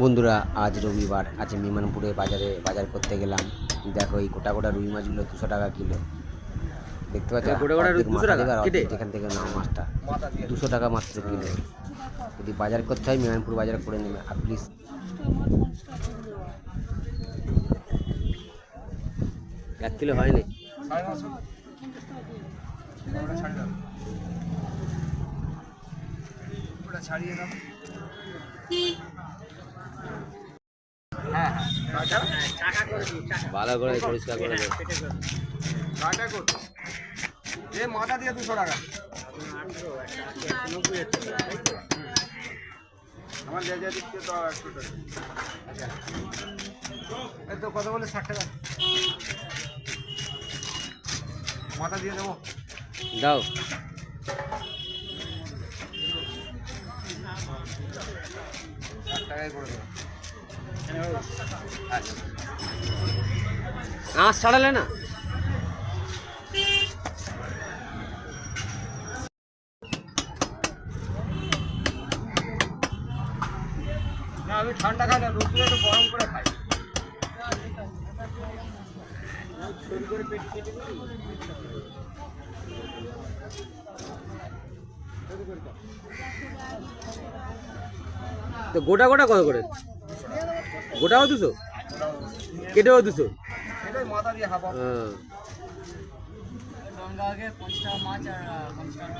বন্ধুরা, আজ রবিবার, আজ মিমানপুরে বাজার করতে গেলাম। দেখো এই গোটা গোটা রুই মাছগুলো 200 টাকা কিলো। দেখতে পাচ্ছ, যেখান থেকে নাও মাছটা 200 টাকা মাত্র কিলো। যদি বাজার করতে হয় মিমানপুর বাজার করে নেবে। আর প্লিজ এক কিলো হয়নি। ছাড়িয়ে দাও। ভালো করে পরিষ্কার করে দেবো। মাথা দিয়ে 200 টাকা। আমার লেজা দিচ্ছে তো 100 টাকা। এই তো কত বলে 60 টাকা। মাথা দিয়ে দেবো। দাও। 60 টাকায় করে দেবো। আঁশ ছাড়ালে না? আমি ঠান্ডা খাই না, রোদ্দুরে একটু গরম করে খাই। তো গোটা গোটা কত করে? গোটাও 200, কেটেও 200। মাথা দিয়ে হাফ। আগে 50 টাকা মাছ আর 50 টাকা